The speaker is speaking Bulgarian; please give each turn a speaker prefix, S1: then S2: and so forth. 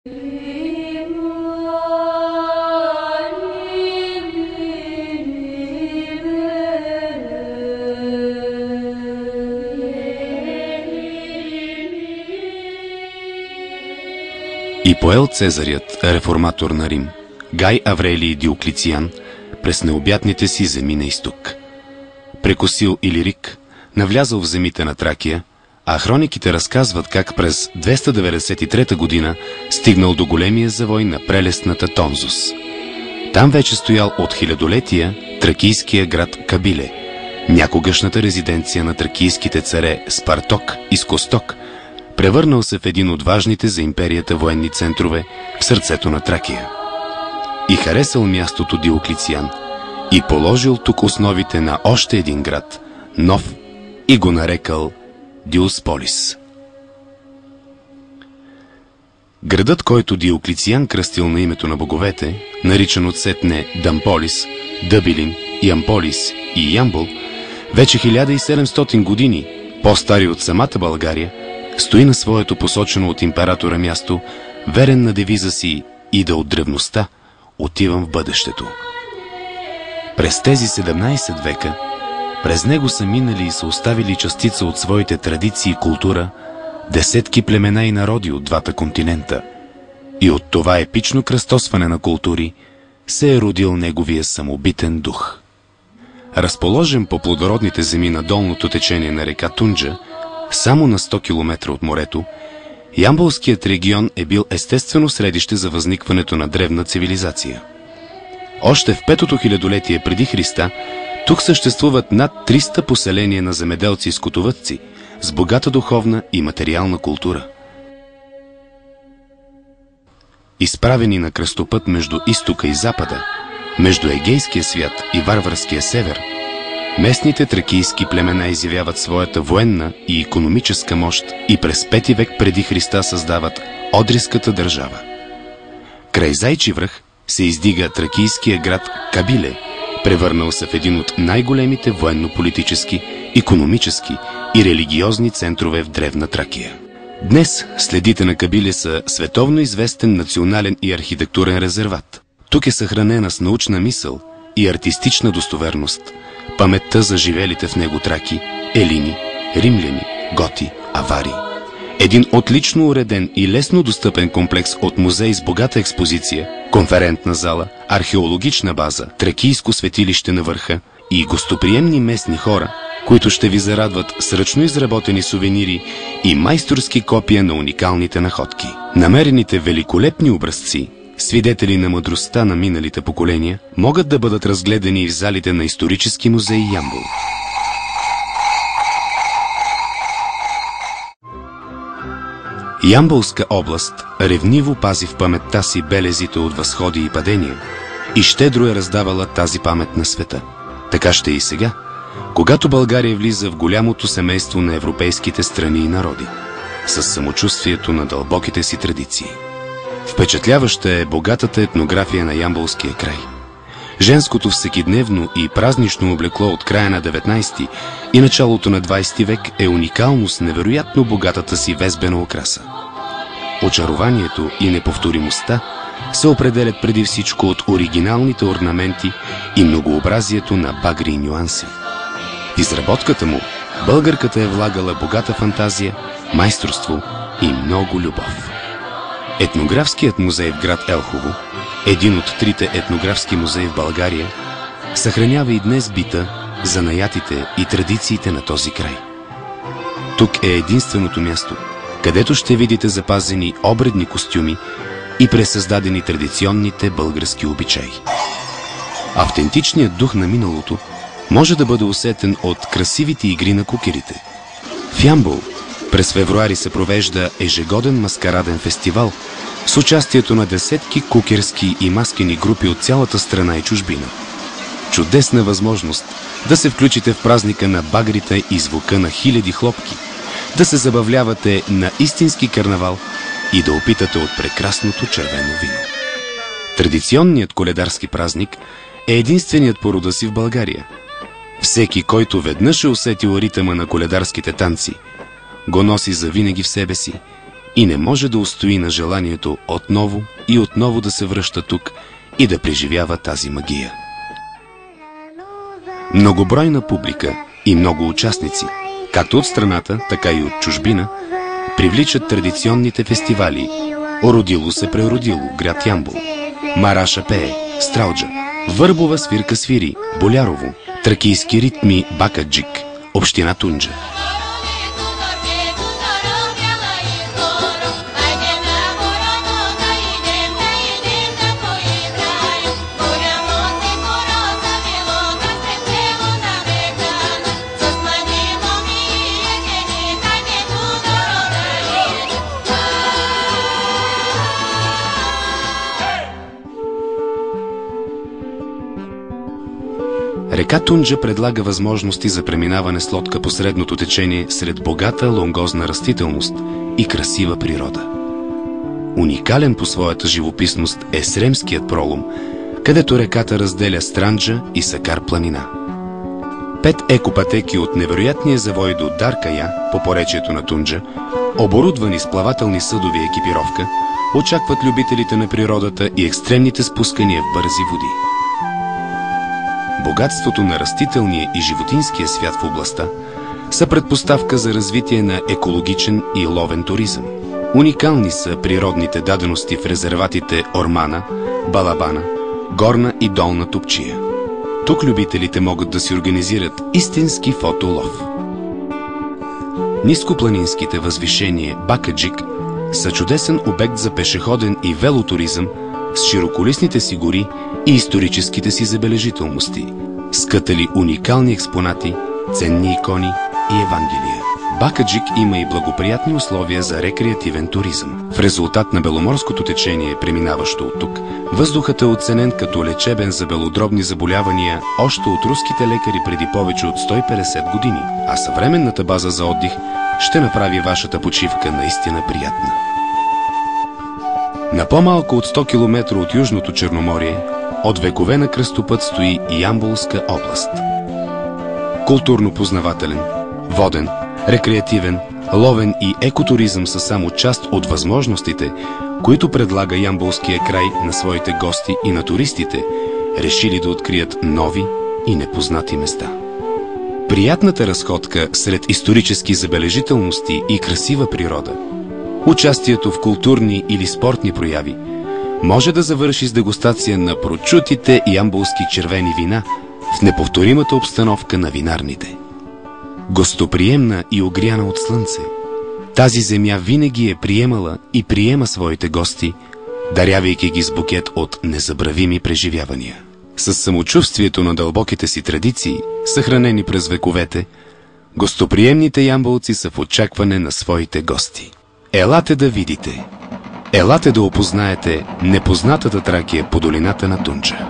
S1: И поел Цезарят, реформатор на Рим, Гай Аврелий Диоклициан, през необятните си земи на изток. Прекосил Илирик, навлязъл в земите на Тракия, а хрониките разказват как през 293 година стигнал до големия завой на прелестната Тонзус. Там вече стоял от хилядолетия тракийския град Кабиле, някогашната резиденция на тракийските царе Спарток и Скосток, превърнал се в един от важните за империята военни центрове в сърцето на Тракия. И харесал мястото Диоклициан и положил тук основите на още един град, нов, и го нарекал Диосполис. Градът, който Диоклициан кръстил на името на боговете, наричан отсетне Дамполис, Дъбилин, Ямполис и Ямбол, вече 1700 години, по-стари от самата България, стои на своето посочено от императора място, верен на девиза си и да от древността отивам в бъдещето. През тези 17 века през него са минали и са оставили частица от своите традиции и култура десетки племена и народи от двата континента. И от това епично кръстосване на култури се е родил неговия самобитен дух. Разположен по плодородните земи на долното течение на река Тунджа, само на 100 км от морето, Ямболският регион е бил естествено средище за възникването на древна цивилизация. Още в 5-то хилядолетие преди Христа тук съществуват над 300 поселения на земеделци и скотовъдци с богата духовна и материална култура. Изправени на кръстопът между изтока и запада, между егейския свят и варварския север, местните тракийски племена изявяват своята военна и икономическа мощ и през 5 век преди Христа създават Одриската държава. Край Зайчи връх се издига тракийския град Кабиле, превърнал се в един от най-големите военно-политически, икономически и религиозни центрове в древна Тракия. Днес следите на Кабиле са световно известен национален и архитектурен резерват. Тук е съхранена с научна мисъл и артистична достоверност паметта за живелите в него траки, елини, римляни, готи, авари. Един отлично уреден и лесно достъпен комплекс от музей с богата експозиция, конферентна зала, археологична база, тракийско светилище на върха и гостоприемни местни хора, които ще ви зарадват с ръчно изработени сувенири и майсторски копия на уникалните находки. Намерените великолепни образци, свидетели на мъдростта на миналите поколения, могат да бъдат разгледани и в залите на Исторически музей Ямбол. Ямболска област ревниво пази в паметта си белезите от възходи и падения и щедро е раздавала тази памет на света. Така ще и сега, когато България влиза в голямото семейство на европейските страни и народи, с самочувствието на дълбоките си традиции. Впечатляваща е богатата етнография на Ямболския край. Женското всекидневно и празнично облекло от края на 19 и началото на 20 век е уникално с невероятно богатата си везбена украса. Очарованието и неповторимостта се определят преди всичко от оригиналните орнаменти и многообразието на багри и нюанси. В изработката му българката е влагала богата фантазия, майсторство и много любов. Етнографският музей в град Елхово, един от трите етнографски музеи в България, съхранява и днес бита, занаятите и традициите на този край. Тук е единственото място, където ще видите запазени обредни костюми и пресъздадени традиционните български обичаи. Автентичният дух на миналото може да бъде усетен от красивите игри на кукерите. В Ямбол през февруари се провежда ежегоден маскараден фестивал с участието на десетки кукерски и маскени групи от цялата страна и чужбина. Чудесна възможност да се включите в празника на багрите и звука на хиляди хлопки, да се забавлявате на истински карнавал и да опитате от прекрасното червено вино. Традиционният коледарски празник е единственият по рода си в България. Всеки, който веднъж е усетил ритъма на коледарските танци, го носи завинаги в себе си и не може да устои на желанието отново и отново да се връща тук и да преживява тази магия. Многобройна публика и много участници, както от страната, така и от чужбина, привличат традиционните фестивали Ородило се преродило, град Ямбол, Мараша пее, Стралджа, Върбова свирка свири, Болярово, тракийски ритми, Бакаджик, община Тунджа. Река Тунджа предлага възможности за преминаване с лодка по средното течение сред богата лонгозна растителност и красива природа. Уникален по своята живописност е Сремският пролом, където реката разделя Странджа и Сакар планина. 5 екопатеки от невероятния завой до Даркая по поречието на Тунджа, оборудвани с плавателни съдови екипировка, очакват любителите на природата и екстремните спускания в бързи води. Богатството на растителния и животинския свят в областта са предпоставка за развитие на екологичен и ловен туризъм. Уникални са природните дадености в резерватите Ормана, Балабана, Горна и Долна Топчия. Тук любителите могат да си организират истински фотолов. Нископланинските възвишения Бакаджик са чудесен обект за пешеходен и велотуризъм с широколисните си гори и историческите си забележителности, скътали уникални експонати, ценни икони и Евангелия. Бакаджик има и благоприятни условия за рекреативен туризъм. В резултат на беломорското течение, преминаващо от тук, въздухът е оценен като лечебен за белодробни заболявания още от руските лекари преди повече от 150 години, а съвременната база за отдих ще направи вашата почивка наистина приятна. На по-малко от 100 км от Южното Черноморие, от векове на кръстопът стои Ямболска област. Културно-познавателен, воден, рекреативен, ловен и екотуризъм са само част от възможностите, които предлага Ямболския край на своите гости и на туристите, решили да открият нови и непознати места. Приятната разходка сред исторически забележителности и красива природа, участието в културни или спортни прояви може да завърши с дегустация на прочутите ямболски червени вина в неповторимата обстановка на винарните. Гостоприемна и огряна от слънце, тази земя винаги е приемала и приема своите гости, дарявайки ги с букет от незабравими преживявания. С самочувствието на дълбоките си традиции, съхранени през вековете, гостоприемните ямболци са в очакване на своите гости. Елате да видите, елате да опознаете непознатата Тракия по долината на Тунджа.